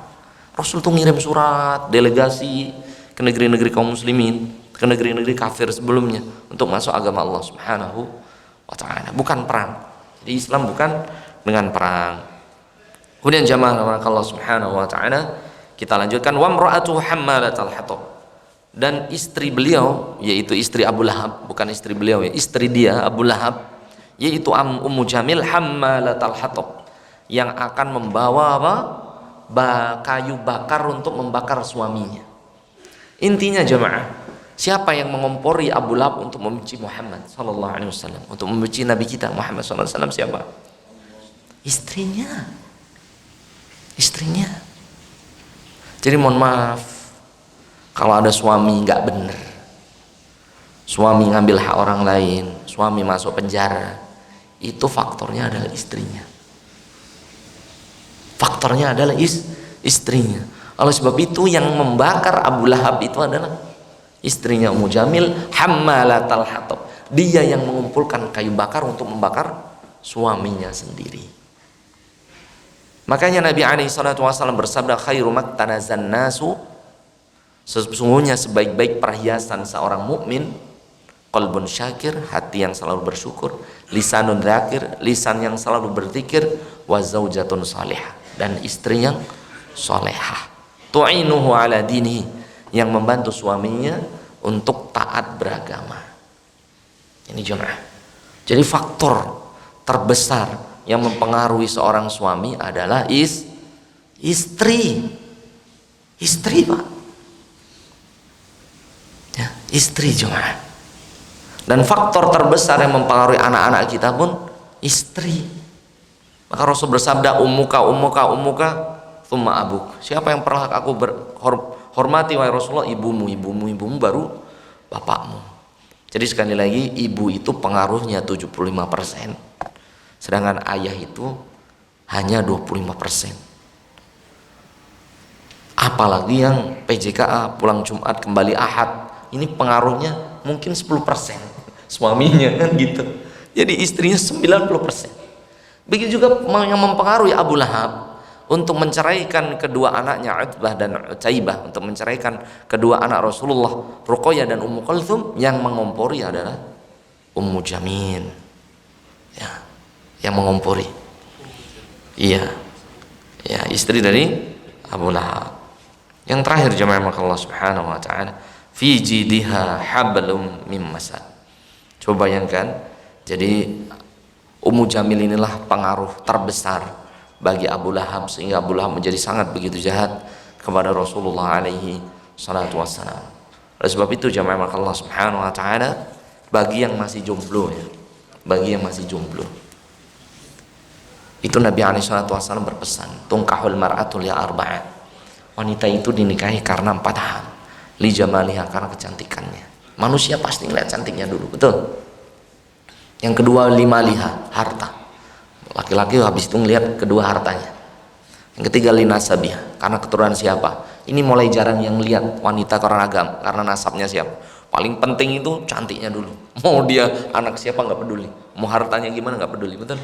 Rasul tuh ngirim surat delegasi ke negeri-negeri kaum muslimin, ke negeri-negeri kafir sebelumnya untuk masuk agama Allah Subhanahu wa ta'ala, bukan perang. Jadi Islam bukan dengan perang. Kemudian jamaah Allah Subhanahu wa ta'ala, kita lanjutkan, wa imra'atu hammalatal hatab, dan istri beliau, yaitu istri Abu Lahab, bukan istri beliau ya, istri dia Abu Lahab, yaitu Ummu Jamil hammalatal hatab, yang akan membawa apa? Kayu bakar untuk membakar suaminya. Intinya jemaah, siapa yang mengompori Abu Lahab untuk membenci Muhammad sallallahu alaihi wasallam, untuk membenci Nabi kita Muhammad sallallahu alaihi wasallam? Siapa? Istrinya. Istrinya. Jadi mohon maaf, kalau ada suami nggak benar, suami ngambil hak orang lain, suami masuk penjara, itu faktornya adalah istrinya. Faktornya adalah istrinya. Oleh sebab itu yang membakar Abu Lahab itu adalah istrinya Ummu Jamil hammalatal hatab. Dia yang mengumpulkan kayu bakar untuk membakar suaminya sendiri. Makanya Nabi SAW bersabda, khairu maktanazan nasu, sesungguhnya sebaik-baik perhiasan seorang mukmin, qalbun syakir, hati yang selalu bersyukur, lisanun dzakir, lisan yang selalu berzikir, wa zaujatun salihah, dan istri yang salihah, tu'inuhu ala dinihi, yang membantu suaminya untuk taat beragama. Ini jemaah. Jadi faktor terbesar yang mempengaruhi seorang suami adalah istri. Istri, Pak. Ya, istri jemaah. Dan faktor terbesar yang mempengaruhi anak-anak kita pun istri. Maka Rasul bersabda, ummuka thumma abuk. Siapa yang pernah aku hormati wahai Rasulullah? Ibumu baru bapakmu. Jadi sekali lagi, ibu itu pengaruhnya 75%, sedangkan ayah itu hanya 25%. Apalagi yang PJKA, pulang Jumat kembali Ahad, ini pengaruhnya mungkin 10% suaminya, kan gitu. Jadi istrinya 90%. Begitu juga yang mempengaruhi Abu Lahab untuk menceraikan kedua anaknya Utbah dan Utaibah, untuk menceraikan kedua anak Rasulullah Ruqayyah dan Ummu Kulthum, yang mengompori adalah Ummu Jamil, ya, yang mengompori, iya, ya, istri dari Abu Lahab. Yang terakhir jemaah Allah Subhanahu wa taala, fi jidiha hablum mim masad. Coba bayangkan, jadi Ummu Jamil inilah pengaruh terbesar bagi Abu Lahab, sehingga Abu Lahab menjadi sangat begitu jahat kepada Rasulullah alaihi salatu wassalam. Oleh sebab itu jemaah Allah Subhanahu wa taala, bagi yang masih jomblo, ya, bagi yang masih jomblo, itu Nabi alaihi salatu wassalam berpesan, tungkahul mar'atu li arba'ah. Wanita itu dinikahi karena 4 hal. Li jamaliha, karena kecantikannya. Manusia pasti ngeliat cantiknya dulu, betul. Yang kedua, limaliha, harta. Laki-laki habis itu ngeliat kedua hartanya. Yang ketiga, linasabiha, karena keturunan siapa. Ini mulai jarang yang lihat wanita karena agama, karena nasabnya siapa. Paling penting itu cantiknya dulu. Mau dia anak siapa nggak peduli, mau hartanya gimana nggak peduli, betul.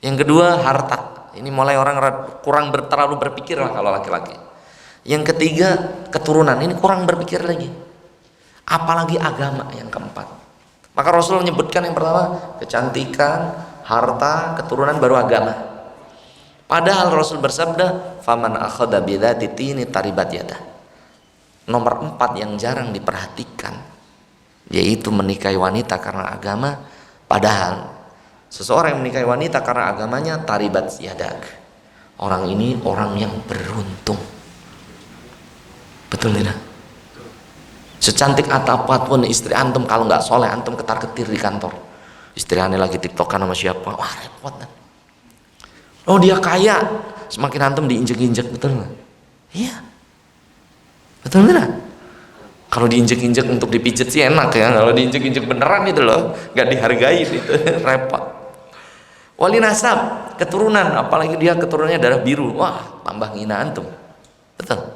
Yang kedua, harta. Ini mulai orang kurang terlalu berpikir lah kalau laki-laki. Yang ketiga, keturunan. Ini kurang berpikir lagi. Apalagi agama yang keempat. Maka Rasul menyebutkan yang pertama kecantikan, harta, keturunan, baru agama. Padahal Rasul bersabda, faman akhadha bidzati tini taribat yadah. Nomor 4 yang jarang diperhatikan, yaitu menikahi wanita karena agama. Padahal seseorang yang menikahi wanita karena agamanya, taribat yadak. Orang ini orang yang beruntung. Betul tidak? Secantik apapun istri antum, kalau nggak soleh antum ketar-ketir di kantor. Istri aneh lagi tiktokan sama siapa, wah repot kan. Oh dia kaya, semakin antum diinjek-injek, betul nggak? Iya, betul tidak? Kalau diinjek-injek untuk dipijet sih enak ya, kalau diinjek-injek beneran itu loh, nggak dihargai itu repot. Wali nasab, keturunan, apalagi dia keturunannya darah biru, wah tambah ngina antum, betul.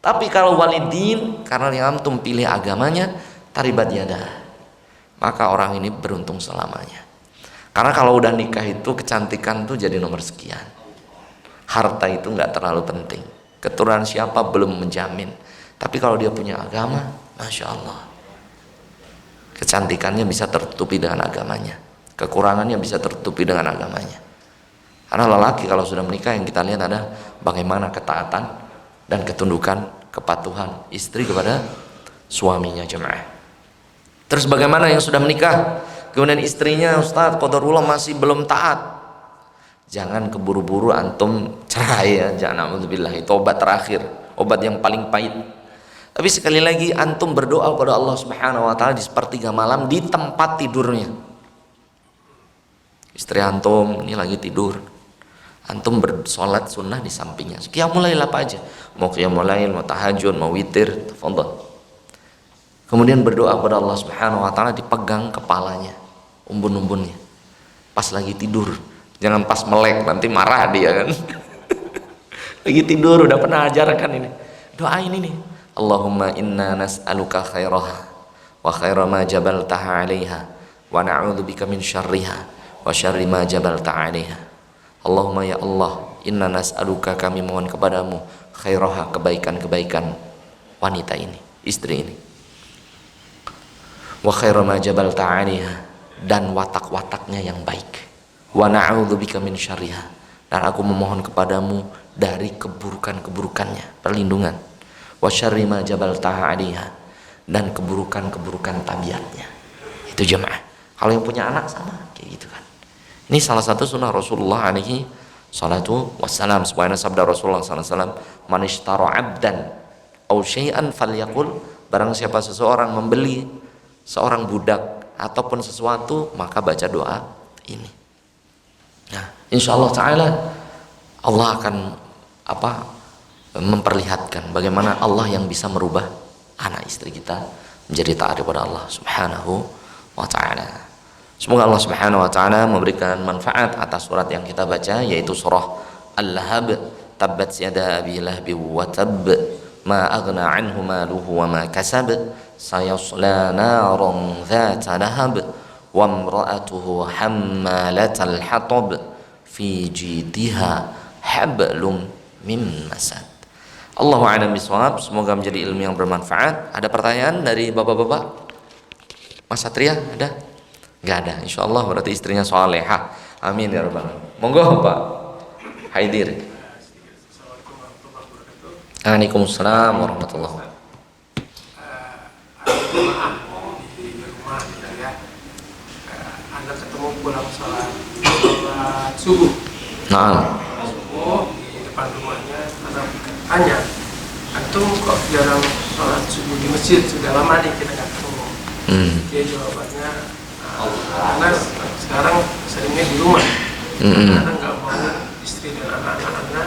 Tapi kalau walidin, karena yang antum pilih agamanya, taribat yadah, maka orang ini beruntung selamanya. Karena kalau udah nikah itu kecantikan tuh jadi nomor sekian, harta itu nggak terlalu penting, keturunan siapa belum menjamin. Tapi kalau dia punya agama, masya Allah, kecantikannya bisa tertutupi dengan agamanya, kekurangannya bisa tertutupi dengan agamanya. Karena lelaki kalau sudah menikah, yang kita lihat ada bagaimana ketaatan dan ketundukan, kepatuhan istri kepada suaminya jemaah. Terus bagaimana yang sudah menikah kemudian istrinya, Ustaz qadarullah masih belum taat? Jangan keburu-buru antum cerai ya, jangan, alhamdulillah, itu obat terakhir, obat yang paling pahit. Tapi sekali lagi antum berdoa kepada Allah Subhanahu wa taala di sepertiga malam di tempat tidurnya. Istri antum ini lagi tidur, antum bersolat sunnah di sampingnya, qiyamul lail apa aja, mau qiyamul lail, mau tahajud, mau witir, tafadhol. Kemudian berdoa kepada Allah Subhanahu wa taala, dipegang kepalanya, umbun-umbunnya pas lagi tidur, jangan pas melek nanti marah dia kan. Lagi tidur, udah pernah ajarkan ini, doa ini nih, Allahumma inna nas'aluka khairaha wa khaira ma jabaltaha 'alaiha wa na'udzubika min syarriha wa syarri ma jabalta 'alaiha. Allahumma ya Allah, inna nas'aluka, kami mohon kepadamu, khairaha, kebaikan-kebaikan wanita ini, istri ini, wa khaira ma jabalta 'alaiha, dan watak-wataknya yang baik, wa na'udzubika min syarriha, dan aku memohon kepadamu dari keburukan-keburukannya, perlindungan, wa syarri ma jabalta 'alaiha, dan keburukan-keburukan tabiatnya. Itu jemaah. Kalau yang punya anak sama kayak gitu kan. Ini salah satu sunnah Rasulullah alaihi salatu wassalam. Sebagaimana sabda Rasulullah sallallahu alaihi wasallam, man ishtara 'abdan aw syai'an falyaqul, barang siapa seseorang membeli seorang budak ataupun sesuatu, maka baca doa ini. Nah, insyaallah taala Allah akan memperlihatkan bagaimana Allah yang bisa merubah anak istri kita menjadi taat kepada Allah Subhanahu wa taala. Semoga Allah Subhanahu wa taala memberikan manfaat atas surat yang kita baca, yaitu surah Al-Lahab, tabbat yada abi lahbi wa tab, ma aghna anhu maluhu wa ma kasab, sayasla naran dzata lahab, wa imra'atuhu hammalatal hatab, fi jidiha hablum mim masad. Allahu a'lam bishawab. Semoga menjadi ilmu yang bermanfaat. Ada pertanyaan dari bapak-bapak? Mas Satria ada? Enggak ada. Insyaallah berarti istrinya salehah. Amin ya rabbal alamin. Monggo Pak Haidir. Waalaikumsalam warahmatullahi wabarakatuh. Di rumah gitu ya, Anda ketemu pulang sholat subuh. Nah, Subuh di depan rumahnya, Anda tanya, antum kok jarang sholat subuh di masjid? Sudah lama nih kita nggak ketemu. Dia jawabannya, Anda sekarang seringnya di rumah. Anda nggak mau istri dan anak-anak Anda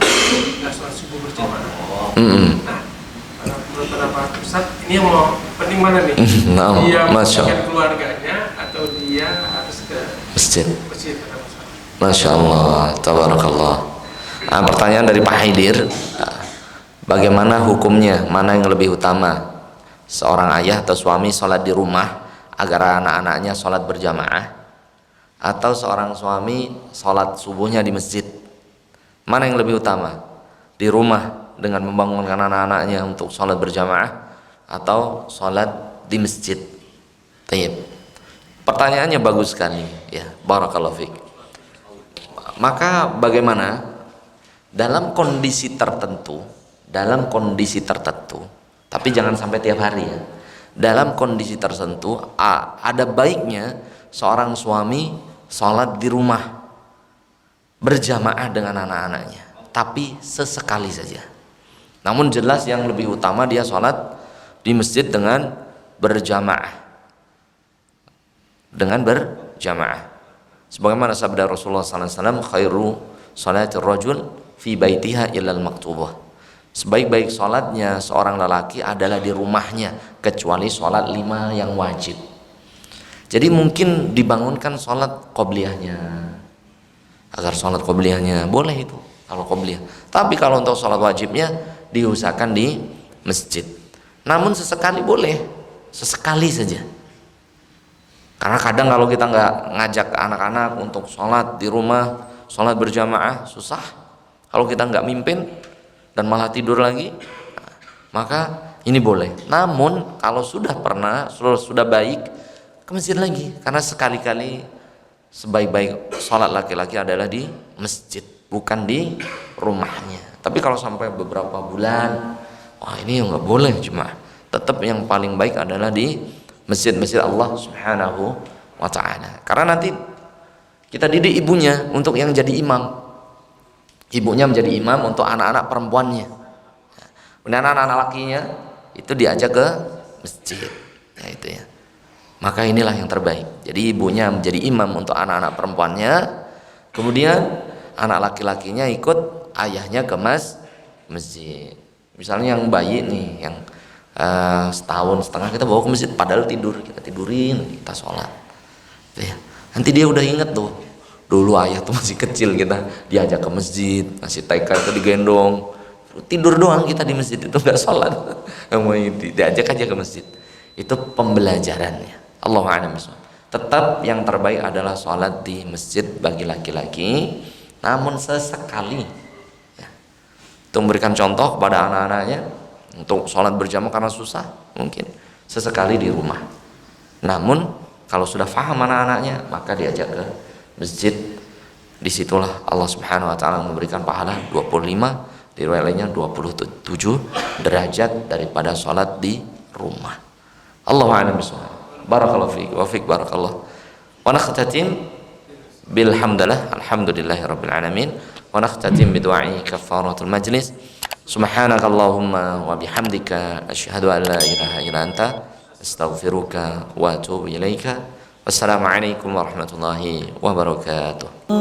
nggak sholat subuh berjamaah. Nah, menurut pendapat Ustaz, ini yang mau penting mana nih? Nah, dia Masya mengingatkan keluarganya atau dia harus ke masjid. masjid? Kata Ustaz. Masya Allah, tabarakallah. Nah, pertanyaan dari Pak Haidir, bagaimana hukumnya, mana yang lebih utama, seorang ayah atau suami sholat di rumah agar anak-anaknya sholat berjamaah, atau seorang suami sholat subuhnya di masjid? Mana yang lebih utama, di rumah dengan membangunkan anak-anaknya untuk sholat berjamaah, atau sholat di masjid? Tayyib. Pertanyaannya bagus sekali ya, barakallahu fiik. Maka bagaimana dalam kondisi tertentu, tapi jangan sampai tiap hari ya. Dalam kondisi tertentu ada baiknya seorang suami sholat di rumah berjamaah dengan anak-anaknya, tapi sesekali saja. Namun jelas yang lebih utama dia sholat di masjid dengan berjamaah. Sebagaimana sabda Rasulullah SAW, khairu salatir rajul fi baitiha illal maktubah. Sebaik-baik sholatnya seorang lelaki adalah di rumahnya, kecuali sholat 5 yang wajib. Jadi mungkin dibangunkan sholat qobliyahnya, agar sholat qobliyahnya boleh itu kalau qobliyah. Tapi kalau untuk sholat wajibnya diusahakan di masjid. Namun sesekali boleh, sesekali saja. Karena kadang kalau kita nggak ngajak anak-anak untuk sholat di rumah, sholat berjamaah, susah. Kalau kita nggak mimpin dan malah tidur lagi, maka ini boleh. Namun kalau sudah baik, ke masjid lagi. Karena sekali-kali sebaik-baik sholat laki-laki adalah di masjid, bukan di rumahnya. Tapi kalau sampai beberapa bulan, wah ini nggak boleh cuma. Tetap yang paling baik adalah di masjid-masjid Allah Subhanahu wa ta'ala. Karena nanti kita didik ibunya untuk yang jadi imam. Ibunya menjadi imam untuk anak-anak perempuannya. Kemudian anak-anak lakinya itu diajak ke masjid. Ya itu ya. Maka inilah yang terbaik. Jadi ibunya menjadi imam untuk anak-anak perempuannya. Kemudian anak laki-lakinya ikut ayahnya ke masjid. Misalnya yang bayi nih, yang setahun setengah kita bawa ke masjid, padahal kita tidurin, kita sholat ya. Nanti dia udah inget tuh, dulu ayah tuh masih kecil kita diajak ke masjid, masih TK itu digendong, tidur doang kita di masjid, itu nggak sholat. Diajak aja ke masjid, itu pembelajarannya. Allahu a'lam bishawab. Tetap yang terbaik adalah sholat di masjid bagi laki-laki, namun sesekali ya. Untuk memberikan contoh kepada anak-anaknya untuk sholat berjamaah karena susah, mungkin sesekali di rumah. Namun kalau sudah faham anak-anaknya, maka diajak ke masjid. Disitulah Allah Subhanahu wa ta'ala memberikan pahala 25, di riwayat lainnya 27 derajat daripada sholat di rumah. Allahu a'lam bishawab. Barakallahu fiik wa fiik barakallah. Wa nakhtatim bilhamdulillah, alhamdulillahirabbil alamin. Wa nakhtatim bidu'ai kafaratul majlis. Subhanakallahumma wa bihamdika asyhadu an la ilaha illa anta astaghfiruka wa atubu ilaika. Wassalamualaikum warahmatullahi wabarakatuh.